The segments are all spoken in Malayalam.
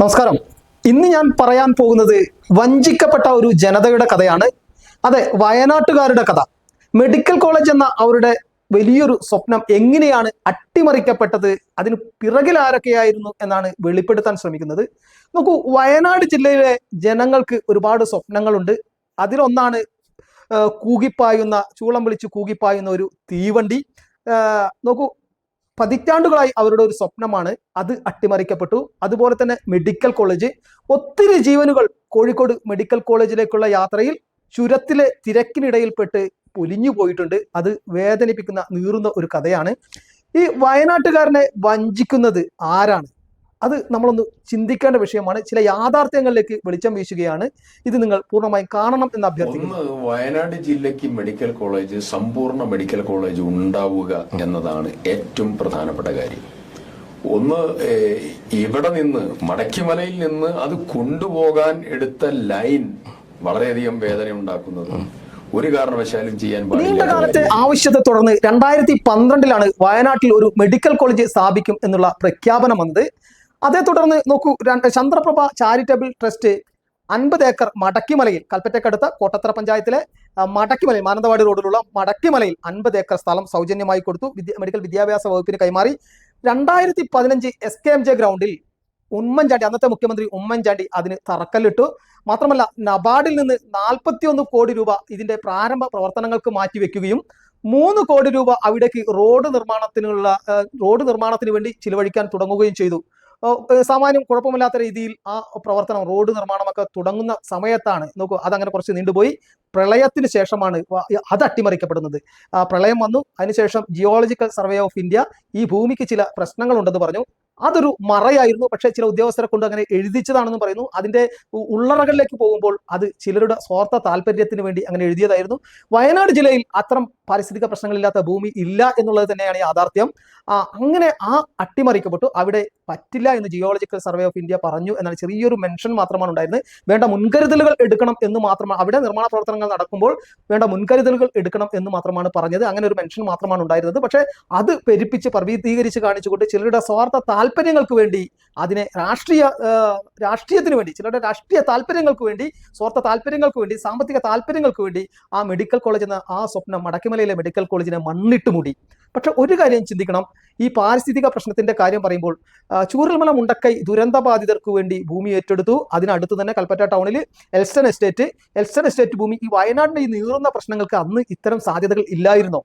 നമസ്കാരം. ഇന്ന് ഞാൻ പറയാൻ പോകുന്നത് വഞ്ചിക്കപ്പെട്ട ഒരു ജനതയുടെ കഥയാണ്. അതെ, വയനാട്ടുകാരുടെ കഥ. മെഡിക്കൽ കോളേജ് എന്ന അവരുടെ വലിയൊരു സ്വപ്നം എങ്ങനെയാണ് അട്ടിമറിക്കപ്പെട്ടത്, അതിന് പിറകിൽ ആരൊക്കെയായിരുന്നു എന്നാണ് വെളിപ്പെടുത്താൻ ശ്രമിക്കുന്നത്. നോക്കൂ, വയനാട് ജില്ലയിലെ ജനങ്ങൾക്ക് ഒരുപാട് സ്വപ്നങ്ങളുണ്ട്. അതിലൊന്നാണ് കൂകിപ്പായുന്ന, ചൂളം വിളിച്ച് കൂകിപ്പായുന്ന ഒരു തീവണ്ടി. നോക്കൂ, പതിറ്റാണ്ടുകളായി അവരുടെ ഒരു സ്വപ്നമാണ്, അത് അട്ടിമറിക്കപ്പെട്ടു. അതുപോലെ തന്നെ മെഡിക്കൽ കോളേജ്, ഒത്തിരി ജീവനുകൾ കോഴിക്കോട് മെഡിക്കൽ കോളേജിലേക്കുള്ള യാത്രയിൽ ചുരത്തിലെ തിരക്കിനിടയിൽപ്പെട്ട് പൊലിഞ്ഞു പോയിട്ടുണ്ട്. അത് വേദനിപ്പിക്കുന്ന, നീറുന്ന ഒരു കഥയാണ്. ഈ വയനാട്ടുകാരനെ വഞ്ചിക്കുന്നത് ആരാണ്? അത് നമ്മളൊന്ന് ചിന്തിക്കേണ്ട വിഷയമാണ്. ചില യാഥാർത്ഥ്യങ്ങളിലേക്ക് വെളിച്ചം വീശുകയാണ്. ഇത് നിങ്ങൾ പൂർണ്ണമായും കാണണം എന്ന് അഭ്യർത്ഥിക്കുന്നു. വയനാട് ജില്ലയ്ക്ക് മെഡിക്കൽ കോളേജ്, സമ്പൂർണ്ണ മെഡിക്കൽ കോളേജ് ഉണ്ടാവുക എന്നതാണ് ഏറ്റവും പ്രധാനപ്പെട്ട കാര്യം. ഒന്ന്, ഇവിടെ നിന്ന് മടക്കിമലയിൽ നിന്ന് അത് കൊണ്ടുപോകാൻ എടുത്ത ലൈൻ വളരെയധികം വേദന ഉണ്ടാക്കുന്നത്, ഒരു കാരണവശാലും ചെയ്യാൻ പാടില്ല. നീണ്ട കാലത്തെ ആവശ്യത്തെ തുടർന്ന് 2012 വയനാട്ടിൽ ഒരു മെഡിക്കൽ കോളേജ് സ്ഥാപിക്കും എന്നുള്ള പ്രഖ്യാപനം വന്നത്. അതേ തുടർന്ന് നോക്കൂ, ചന്ദ്രപ്രഭ ചാരിറ്റബിൾ ട്രസ്റ്റ് 50 ഏക്കർ മടക്കിമലയിൽ, കൽപ്പറ്റക്കടുത്ത കോട്ടത്തറ പഞ്ചായത്തിലെ മടക്കിമലയിൽ, മാനന്തവാടി റോഡിലുള്ള മടക്കിമലയിൽ 50 ഏക്കർ സ്ഥലം സൗജന്യമായി കൊടുത്തു. മെഡിക്കൽ വിദ്യാഭ്യാസ വകുപ്പിന് കൈമാറി. 2015 SKMJ ഗ്രൗണ്ടിൽ ഉമ്മൻചാണ്ടി, അന്നത്തെ മുഖ്യമന്ത്രി ഉമ്മൻചാണ്ടി അതിന് തറക്കല്ലിട്ടു. മാത്രമല്ല, നബാർഡിൽ നിന്ന് 41 കോടി രൂപ ഇതിന്റെ പ്രാരംഭ പ്രവർത്തനങ്ങൾക്ക് മാറ്റിവെക്കുകയും 3 കോടി രൂപ അവിടേക്ക് റോഡ് നിർമ്മാണത്തിന് വേണ്ടി ചിലവഴിക്കാൻ തുടങ്ങുകയും ചെയ്തു. സാമാന്യം കുഴപ്പമില്ലാത്ത രീതിയിൽ ആ പ്രവർത്തനം, റോഡ് നിർമ്മാണമൊക്കെ തുടങ്ങുന്ന സമയത്താണ്, നോക്കൂ, അതങ്ങനെ കുറച്ച് നീണ്ടുപോയി. പ്രളയത്തിന് ശേഷമാണ് അത് അട്ടിമറിക്കപ്പെടുന്നത്. പ്രളയം വന്നു. അതിനുശേഷം ജിയോളജിക്കൽ സർവേ ഓഫ് ഇന്ത്യ ഈ ഭൂമിക്ക് ചില പ്രശ്നങ്ങളുണ്ടെന്ന് പറഞ്ഞു. അതൊരു മറയായിരുന്നു. പക്ഷേ ചില ഉദ്യോഗസ്ഥരെ കൊണ്ട് അങ്ങനെ എഴുതിച്ചതാണെന്ന് പറയുന്നു. അതിന്റെ ഉള്ളറകളിലേക്ക് പോകുമ്പോൾ അത് ചിലരുടെ സ്വാർത്ഥ താല്പര്യത്തിന് വേണ്ടി അങ്ങനെ എഴുതിയതായിരുന്നു. വയനാട് ജില്ലയിൽ അത്തരം പാരിസ്ഥിതിക പ്രശ്നങ്ങളില്ലാത്ത ഭൂമി ഇല്ല എന്നുള്ളത് തന്നെയാണ് യാഥാർത്ഥ്യം. അങ്ങനെ അട്ടിമറിക്കപ്പെട്ടു. അവിടെ പറ്റില്ല എന്ന് ജിയോളജിക്കൽ സർവേ ഓഫ് ഇന്ത്യ പറഞ്ഞു എന്നാണ്. ചെറിയൊരു മെൻഷൻ മാത്രമാണ് ഉണ്ടായിരുന്നത്. വേണ്ട മുൻകരുതലുകൾ എടുക്കണം എന്ന് മാത്രമാണ്, അവിടെ നിർമ്മാണ പ്രവർത്തനങ്ങൾ നടക്കുമ്പോൾ വേണ്ട മുൻകരുതലുകൾ എടുക്കണം എന്ന് മാത്രമാണ് പറഞ്ഞത്. അങ്ങനെ ഒരു മെൻഷൻ മാത്രമാണ് ഉണ്ടായിരുന്നത്. പക്ഷേ അത് പെരുപ്പിച്ച് പർവ്വതീകരിച്ച് കാണിച്ചുകൊണ്ട് ചിലരുടെ സ്വാർത്ഥ താല്പര്യങ്ങൾക്ക് വേണ്ടി, അതിനെ രാഷ്ട്രീയത്തിന് വേണ്ടി, ചിലരുടെ രാഷ്ട്രീയ താല്പര്യങ്ങൾക്ക് വേണ്ടി, സ്വാർത്ഥ താല്പര്യങ്ങൾക്ക് വേണ്ടി, സാമ്പത്തിക താല്പര്യങ്ങൾക്ക് വേണ്ടി ആ മെഡിക്കൽ കോളേജ് എന്ന ആ സ്വപ്നം, മടക്കിമലയിലെ മെഡിക്കൽ കോളേജിനെ മണ്ണിട്ട് മൂടി. പക്ഷെ ഒരു കാര്യം ചിന്തിക്കണം, ഈ പാരിസ്ഥിതിക പ്രശ്നത്തിന്റെ കാര്യം പറയുമ്പോൾ ചൂരൽമല മുണ്ടക്കൈ ദുരന്ത ബാധിതർക്ക് വേണ്ടി ഭൂമി ഏറ്റെടുത്തു. അതിനടുത്ത് തന്നെ കൽപ്പറ്റ ടൗണിൽ എൽസ്റ്റൺ എസ്റ്റേറ്റ് ഭൂമി. ഈ വയനാടിന്റെ ഈ നീറുന്ന പ്രശ്നങ്ങൾക്ക് അന്ന് ഇത്തരം സാധ്യതകൾ ഇല്ലായിരുന്നോ?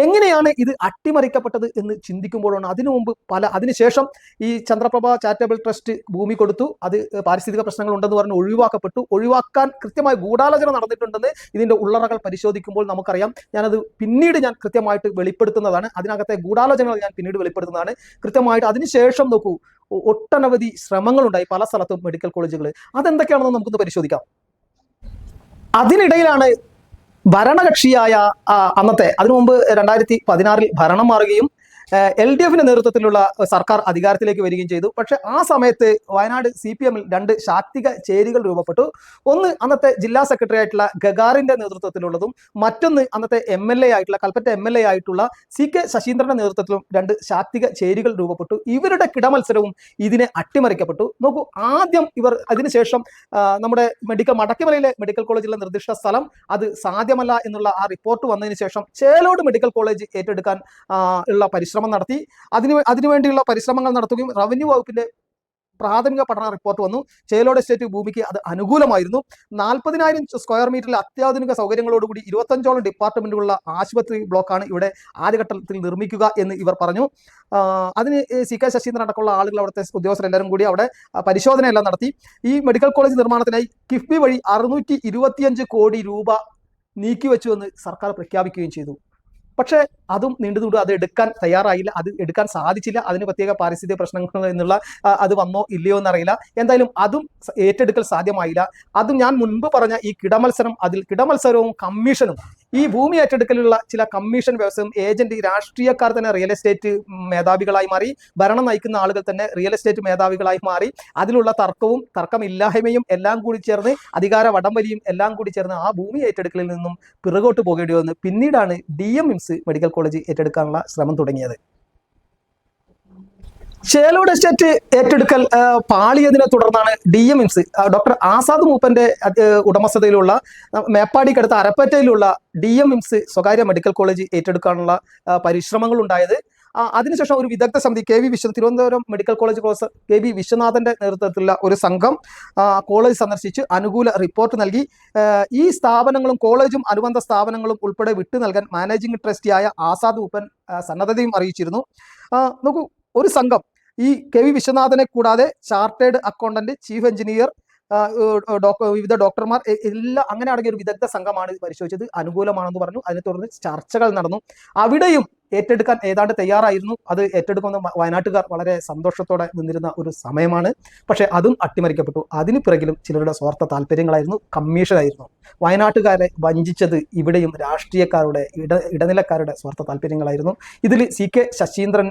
എങ്ങനെയാണ് ഇത് അട്ടിമറിക്കപ്പെട്ടത് എന്ന് ചിന്തിക്കുമ്പോഴാണ് അതിനുശേഷം ഈ ചന്ദ്രപ്രഭ ചാരിറ്റബിൾ ട്രസ്റ്റ് ഭൂമി കൊടുത്തു. അത് പാരിസ്ഥിതിക പ്രശ്നങ്ങൾ ഉണ്ടെന്ന് പറഞ്ഞ് ഒഴിവാക്കപ്പെട്ടു. ഒഴിവാക്കാൻ കൃത്യമായ ഗൂഢാലോചന നടന്നിട്ടുണ്ടെന്ന് ഇതിന്റെ ഉള്ളറകൾ പരിശോധിക്കുമ്പോൾ നമുക്കറിയാം. ഞാൻ കൃത്യമായിട്ട് വെളിപ്പെടുത്തുന്നതാണ്. അതിനകത്തെ ഗൂഢാലോചനകൾ ഞാൻ പിന്നീട് വെളിപ്പെടുത്തുന്നതാണ് കൃത്യമായിട്ട്. അതിനുശേഷം നോക്കൂ, ഒട്ടനവധി ശ്രമങ്ങളുണ്ടായി പല സ്ഥലത്തും മെഡിക്കൽ കോളേജുകൾ. അതെന്തൊക്കെയാണെന്ന് നമുക്കൊന്ന് പരിശോധിക്കാം. അതിനിടയിലാണ് ഭരണകക്ഷിയായ അന്നത്തെ, അതിനു മുമ്പ് 2016 ഭരണം മാറുകയും LDFന്റെ നേതൃത്വത്തിലുള്ള സർക്കാർ അധികാരത്തിലേക്ക് വരികയും ചെയ്തു. പക്ഷെ ആ സമയത്ത് വയനാട് CPM 2 ശാക്തിക ചേരികൾ രൂപപ്പെട്ടു. ഒന്ന് അന്നത്തെ ജില്ലാ സെക്രട്ടറി ആയിട്ടുള്ള ഗഗാറിന്റെ നേതൃത്വത്തിലുള്ളതും, മറ്റൊന്ന് അന്നത്തെ MLA ആയിട്ടുള്ള, കൽപ്പറ്റ MLA ആയിട്ടുള്ള CK ശശീന്ദ്രന്റെ നേതൃത്വത്തിലും 2 ശാക്തിക ചേരികൾ രൂപപ്പെട്ടു. ഇവരുടെ കിടമത്സരവും ഇതിനെ അട്ടിമറിക്കപ്പെട്ടു. നോക്കൂ, ആദ്യം ഇവർ, അതിനുശേഷം നമ്മുടെ മടക്കിമലയിലെ മെഡിക്കൽ കോളേജിലെ നിർദ്ദിഷ്ട സ്ഥലം അത് സാധ്യമല്ല എന്നുള്ള ആ റിപ്പോർട്ട് വന്നതിന് ശേഷം ചേലോട് മെഡിക്കൽ കോളേജ് ഏറ്റെടുക്കാൻ ഉള്ള പരിശ്രമം നടത്തി. അതിനുവേണ്ടിയുള്ള പരിശ്രമങ്ങൾ നടത്തുകയും റവന്യൂ വകുപ്പിന്റെ പ്രാഥമിക പഠന റിപ്പോർട്ട് വന്നു. ചേലോട് എസ്റ്റേറ്റ് ഭൂമിക്ക് അത് അനുകൂലമായിരുന്നു. 40,000 സ്ക്വയർ മീറ്ററിൽ അത്യാധുനിക സൗകര്യങ്ങളോടുകൂടി 25ഓളം ഡിപ്പാർട്ട്മെന്റുകളുള്ള ആശുപത്രി ബ്ലോക്കാണ് ഇവിടെ ആദ്യഘട്ടത്തിൽ നിർമ്മിക്കുക എന്ന് ഇവർ പറഞ്ഞു. അതിന് CK ശശീന്ദ്രൻ അടക്കമുള്ള ആളുകൾ, അവിടുത്തെ ഉദ്യോഗസ്ഥരെല്ലാവരും കൂടി അവിടെ പരിശോധനയെല്ലാം നടത്തി. ഈ മെഡിക്കൽ കോളേജ് നിർമ്മാണത്തിനായി കിഫ്ബി വഴി 625 കോടി രൂപ നീക്കിവെച്ചുവെന്ന് സർക്കാർ പ്രഖ്യാപിക്കുകയും ചെയ്തു. പക്ഷേ അതും നീണ്ടുകൂടും, അത് എടുക്കാൻ തയ്യാറായില്ല, അത് എടുക്കാൻ സാധിച്ചില്ല. അതിന് പ്രത്യേക പാരിസ്ഥിതിക പ്രശ്നങ്ങൾ എന്നുള്ള അത് വന്നോ ഇല്ലയോ എന്നറിയില്ല. എന്തായാലും അതും ഏറ്റെടുക്കൽ സാധ്യമായില്ല. അതും ഞാൻ മുൻപ് പറഞ്ഞ ഈ കിടമത്സരവും കമ്മീഷനും, ഈ ഭൂമി ഏറ്റെടുക്കലുള്ള ചില കമ്മീഷൻ വ്യവസ്ഥയും, ഏജന്റ്, രാഷ്ട്രീയക്കാർ തന്നെ റിയൽ എസ്റ്റേറ്റ് മേധാവികളായി മാറി, ഭരണം നയിക്കുന്ന ആളുകൾ തന്നെ റിയൽ എസ്റ്റേറ്റ് മേധാവികളായി മാറി. അതിലുള്ള തർക്കമില്ലായ്മയും എല്ലാം കൂടി ചേർന്ന്, അധികാര വടംവലിയും എല്ലാം കൂടി ചേർന്ന് ആ ഭൂമി ഏറ്റെടുക്കലിൽ നിന്നും പിറകോട്ട് പോകേണ്ടി വന്നു. പിന്നീടാണ് DMIMS മെഡിക്കൽ കോളേജ് ഏറ്റെടുക്കാനുള്ള ശ്രമം തുടങ്ങിയത്. ചേലോട് എസ്റ്റേറ്റ് ഏറ്റെടുക്കൽ പാളിയതിനെ തുടർന്നാണ് DMIMS ഡോക്ടർ ആസാദ് മൂപ്പന്റെ ഉടമസ്ഥതയിലുള്ള മേപ്പാടിക്കടുത്ത അരപ്പറ്റയിലുള്ള DMIMS സ്വകാര്യ മെഡിക്കൽ കോളേജ് ഏറ്റെടുക്കാനുള്ള പരിശ്രമങ്ങൾ ഉണ്ടായത്. അതിനുശേഷം ഒരു വിദഗ്ധ സമിതി Thiruvananthapuram medical college professor KV വിശ്വനാഥന്റെ നേതൃത്വത്തിലുള്ള ഒരു സംഘം കോളേജ് സന്ദർശിച്ച് അനുകൂല റിപ്പോർട്ട് നൽകി. ഈ സ്ഥാപനങ്ങളും കോളേജും അനുബന്ധ സ്ഥാപനങ്ങളും ഉൾപ്പെടെ വിട്ടു നൽകാൻ മാനേജിംഗ് ട്രസ്റ്റിയായ ആസാദ് മൂപ്പൻ സന്നദ്ധതയും അറിയിച്ചിരുന്നു. നോക്കൂ, ഒരു സംഘം ഈ KV വിശ്വനാഥനെ കൂടാതെ ചാർട്ടേഡ് അക്കൗണ്ടന്റ്, ചീഫ് എഞ്ചിനീയർ, വിവിധ ഡോക്ടർമാർ എല്ലാം അങ്ങനെ അടങ്ങിയ ഒരു വിദഗ്ധ സംഘമാണ് പരിശോധിച്ചത്. അനുകൂലമാണെന്ന് പറഞ്ഞു. അതിനെ തുടർന്ന് ചർച്ചകൾ നടന്നു. അവിടെയും ഏറ്റെടുക്കാൻ ഏതാണ്ട് തയ്യാറായിരുന്നു. അത് ഏറ്റെടുക്കുന്ന വയനാട്ടുകാർ വളരെ സന്തോഷത്തോടെ നിന്നിരുന്ന ഒരു സമയമാണ്. പക്ഷേ അതും അട്ടിമറിക്കപ്പെട്ടു. അതിന് പിറകിലും ചിലരുടെ സ്വാർത്ഥ താല്പര്യങ്ങളായിരുന്നു, കമ്മീഷനായിരുന്നു. വയനാട്ടുകാരെ വഞ്ചിച്ചത് ഇവിടെയും രാഷ്ട്രീയക്കാരുടെ ഇടനിലക്കാരുടെ സ്വാർത്ഥ താല്പര്യങ്ങളായിരുന്നു. ഇതിൽ CK ശശീന്ദ്രൻ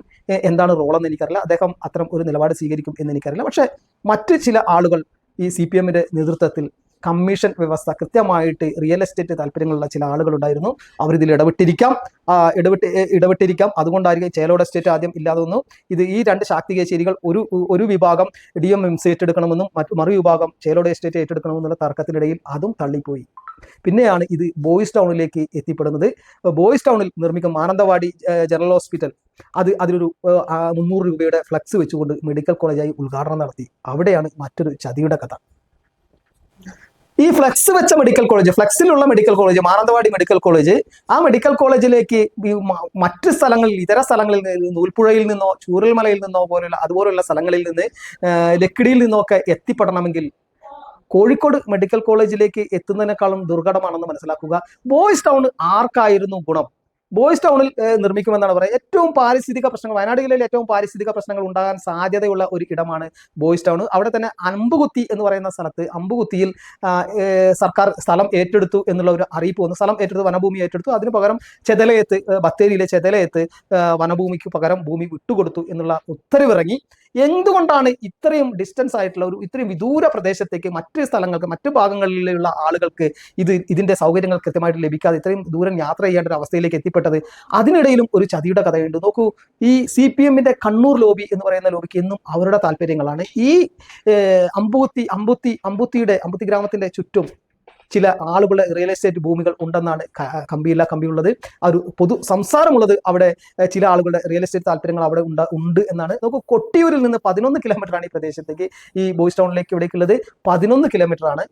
എന്താണ് റോളെന്ന് എനിക്കറിയില്ല. അദ്ദേഹം അത്തരം ഒരു നിലപാട് സ്വീകരിക്കും എന്ന് എനിക്കറിയില്ല. പക്ഷേ മറ്റ് ചില ആളുകൾ ഈ CPMന്റെ നേതൃത്വത്തിൽ കമ്മീഷൻ വ്യവസ്ഥ കൃത്യമായിട്ട് റിയൽ എസ്റ്റേറ്റ് താല്പര്യങ്ങളുള്ള ചില ആളുകളുണ്ടായിരുന്നു. അവരിതിൽ ഇടപെട്ടിരിക്കാം. അതുകൊണ്ടായിരിക്കും ചേലോട് എസ്റ്റേറ്റ് ആദ്യം ഇല്ലാതെ വന്നു. ഈ രണ്ട് ശാക്തികേശ്ശേരികൾ ഒരു വിഭാഗം DMIMS ഏറ്റെടുക്കണമെന്നും മറുവിഭാഗം ചേലോട് എസ്റ്റേറ്റ് ഏറ്റെടുക്കണമെന്നുള്ള തർക്കത്തിനിടയിൽ അതും തള്ളിപ്പോയി. പിന്നെയാണ് ഇത് ബോയ്സ് ടൗണിലേക്ക് എത്തിപ്പെടുന്നത്. ബോയ്സ് ടൗണിൽ നിർമ്മിക്കും മാനന്തവാടി ജനറൽ ഹോസ്പിറ്റൽ അതിലൊരു 300 രൂപയുടെ ഫ്ലക്സ് വെച്ചുകൊണ്ട് മെഡിക്കൽ കോളേജായി ഉദ്ഘാടനം നടത്തി. അവിടെയാണ് മറ്റൊരു ചതിയുടെ കഥ. ഈ ഫ്ലക്സ് വെച്ച മെഡിക്കൽ കോളേജ്, ഫ്ലക്സിലുള്ള medical college, Mananthavady medical college, ആ മെഡിക്കൽ കോളേജിലേക്ക് മറ്റ് സ്ഥലങ്ങളിൽ, ഇതര സ്ഥലങ്ങളിൽ നിന്ന്, നൂൽപ്പുഴയിൽ നിന്നോ ചൂരൽമലയിൽ നിന്നോ അതുപോലുള്ള സ്ഥലങ്ങളിൽ നിന്ന്, ലക്കിടിയിൽ നിന്നോ ഒക്കെ എത്തിപ്പെടണമെങ്കിൽ കോഴിക്കോട് മെഡിക്കൽ കോളേജിലേക്ക് എത്തുന്നതിനേക്കാളും ദുർഘടമാണെന്ന് മനസ്സിലാക്കുക. ബോയ്സ് ടൗൺ ആർക്കായിരുന്നു ഗുണം? ബോയ്സ് ടൗണിൽ നിർമ്മിക്കുമെന്നാണ് പറയുന്നത്. ഏറ്റവും പാരിസ്ഥിതിക പ്രശ്നങ്ങൾ, വയനാട് ജില്ലയിൽ ഏറ്റവും പാരിസ്ഥിതിക പ്രശ്നങ്ങൾ ഉണ്ടാകാൻ സാധ്യതയുള്ള ഒരു ഇടമാണ് ബോയ്സ് ടൗൺ. അവിടെ തന്നെ അമ്പുകുത്തി എന്ന് പറയുന്ന സ്ഥലത്ത്, അമ്പുകുത്തിയിൽ സർക്കാർ സ്ഥലം ഏറ്റെടുത്തു എന്നുള്ള ഒരു അറിയിപ്പ് വന്നു. സ്ഥലം ഏറ്റെടുത്ത്, വനഭൂമി ഏറ്റെടുത്തു. അതിന് പകരം ചെതലയത്ത്, ബത്തേരിയിലെ ചെതലയത്ത് വനഭൂമിക്ക് പകരം ഭൂമി വിട്ടുകൊടുത്തു എന്നുള്ള ഉത്തരവിറങ്ങി. എന്തുകൊണ്ടാണ് ഇത്രയും ഡിസ്റ്റൻസ് ആയിട്ടുള്ള ഇത്രയും വിദൂര പ്രദേശത്തേക്ക്, മറ്റ് സ്ഥലങ്ങൾക്ക്, മറ്റു ഭാഗങ്ങളിലുള്ള ആളുകൾക്ക് ഇതിന്റെ സൗകര്യങ്ങൾ കൃത്യമായിട്ട് ലഭിക്കാതെ ഇത്രയും ദൂരം യാത്ര ചെയ്യേണ്ട ഒരു അവസ്ഥയിലേക്ക് എത്തിപ്പെട്ടത്? അതിനിടയിലും ഒരു ചതിയുടെ കഥയുണ്ട്. നോക്കൂ, ഈ CPMന്റെ കണ്ണൂർ ലോബി എന്ന് പറയുന്ന ലോബിക്ക് എന്നും അവരുടെ താല്പര്യങ്ങളാണ്. ഈ അമ്പുത്തി ഗ്രാമത്തിന്റെ ചുറ്റും ചില ആളുകളുടെ റിയൽ എസ്റ്റേറ്റ് ഭൂമികൾ ഉണ്ടെന്നാണ് കമ്പിയുള്ളത്. ആ ഒരു പൊതു സംസാരമുള്ളത്. അവിടെ ചില ആളുകളുടെ റിയൽ എസ്റ്റേറ്റ് താല്പര്യങ്ങൾ അവിടെ ഉണ്ട് എന്നാണ്. നമുക്ക് കൊട്ടിയൂരിൽ നിന്ന് 11 കിലോമീറ്ററാണ് ഈ പ്രദേശത്തേക്ക്, ഈ ബോയ്സ് ടൗണിലേക്ക് ഇവിടേക്കുള്ളത് 11 കിലോമീറ്ററാണ്.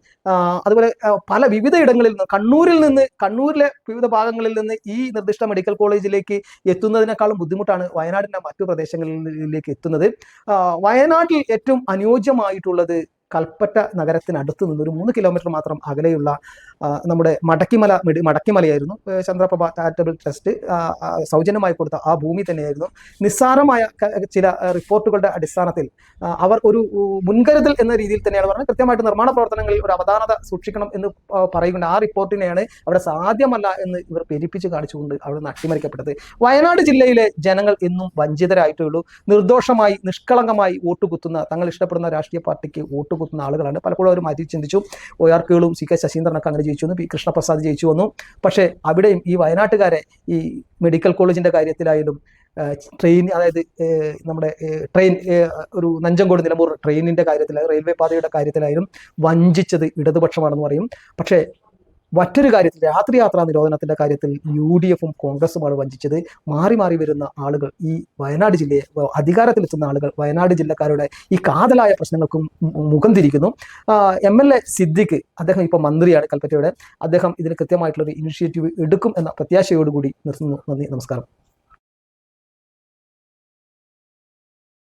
അതുപോലെ വിവിധ ഇടങ്ങളിൽ നിന്ന്, കണ്ണൂരിലെ വിവിധ ഭാഗങ്ങളിൽ നിന്ന് ഈ നിർദ്ദിഷ്ട മെഡിക്കൽ കോളേജിലേക്ക് എത്തുന്നതിനേക്കാളും ബുദ്ധിമുട്ടാണ് വയനാടിന്റെ മറ്റു പ്രദേശങ്ങളിലേക്ക് എത്തുന്നത്. വയനാട്ടിൽ ഏറ്റവും അനുയോജ്യമായിട്ടുള്ളത് കൽപ്പറ്റ നഗരത്തിനടുത്ത് നിന്ന് ഒരു 3 കിലോമീറ്റർ മാത്രം അകലെയുള്ള നമ്മുടെ മടക്കിമലയായിരുന്നു. ചന്ദ്രപ്രഭ ചാരിറ്റബിൾ ട്രസ്റ്റ് സൗജന്യമായി കൊടുത്ത ആ ഭൂമി തന്നെയായിരുന്നു. നിസ്സാരമായ ചില റിപ്പോർട്ടുകളുടെ അടിസ്ഥാനത്തിൽ അവർ ഒരു മുൻകരുതൽ എന്ന രീതിയിൽ തന്നെയാണ് പറഞ്ഞത്. കൃത്യമായിട്ട് നിർമ്മാണ പ്രവർത്തനങ്ങളിൽ ഒരു അവധാനത സൂക്ഷിക്കണം എന്ന് പറയുന്നുണ്ട്. ആ റിപ്പോർട്ടിനെയാണ് അവിടെ സാധ്യമല്ല എന്ന് ഇവർ പെരുപ്പിച്ച് കാണിച്ചുകൊണ്ട് അവിടെ അട്ടിമറിക്കപ്പെട്ടത്. വയനാട് ജില്ലയിലെ ജനങ്ങൾ എന്നും വഞ്ചിതരായിട്ടേ ഉള്ളൂ. നിർദോഷമായി, നിഷ്കളങ്കമായി വോട്ട് കുത്തുന്ന, തങ്ങൾ ഇഷ്ടപ്പെടുന്ന രാഷ്ട്രീയ പാർട്ടിക്ക് വോട്ട് കുത്തുന്ന ആളുകളാണ്. പലപ്പോഴും അവർ മാറ്റി ചിന്തിച്ചു. OR കേളും CK ശശീന്ദ്രനൊക്കെ അങ്ങനെ ജയിച്ചു വന്നു, P കൃഷ്ണപ്രസാദ് ജയിച്ചു വന്നു. പക്ഷേ അവിടെയും ഈ വയനാട്ടുകാരെ ഈ മെഡിക്കൽ കോളേജിന്റെ കാര്യത്തിലായാലും ട്രെയിൻ, അതായത് നമ്മുടെ ട്രെയിൻ, ഒരു നഞ്ചങ്കോട് നിലമ്പൂർ ട്രെയിനിന്റെ കാര്യത്തിലായാലും റെയിൽവേ പാതയുടെ കാര്യത്തിലായാലും വഞ്ചിച്ചത് ഇടതുപക്ഷമാണെന്ന് പറയും. പക്ഷേ മറ്റൊരു കാര്യത്തിൽ, രാത്രിയാത്രാ നിരോധനത്തിന്റെ കാര്യത്തിൽ UDFും കോൺഗ്രസുമാണ് വഞ്ചിച്ചത്. മാറി മാറി വരുന്ന ആളുകൾ, ഈ വയനാട് ജില്ലയെ അധികാരത്തിലെത്തുന്ന ആളുകൾ വയനാട് ജില്ലക്കാരുടെ ഈ കാതലായ പ്രശ്നങ്ങൾക്കും മുഖം തിരിക്കുന്നു. MLA സിദ്ദിഖ്, അദ്ദേഹം ഇപ്പോൾ മന്ത്രിയാണ് കൽപ്പറ്റയുടെ, അദ്ദേഹം ഇതിന് കൃത്യമായിട്ടുള്ളൊരു ഇനിഷ്യേറ്റീവ് എടുക്കും എന്ന പ്രത്യാശയോടുകൂടി നിർത്തുന്നു. നന്ദി, നമസ്കാരം.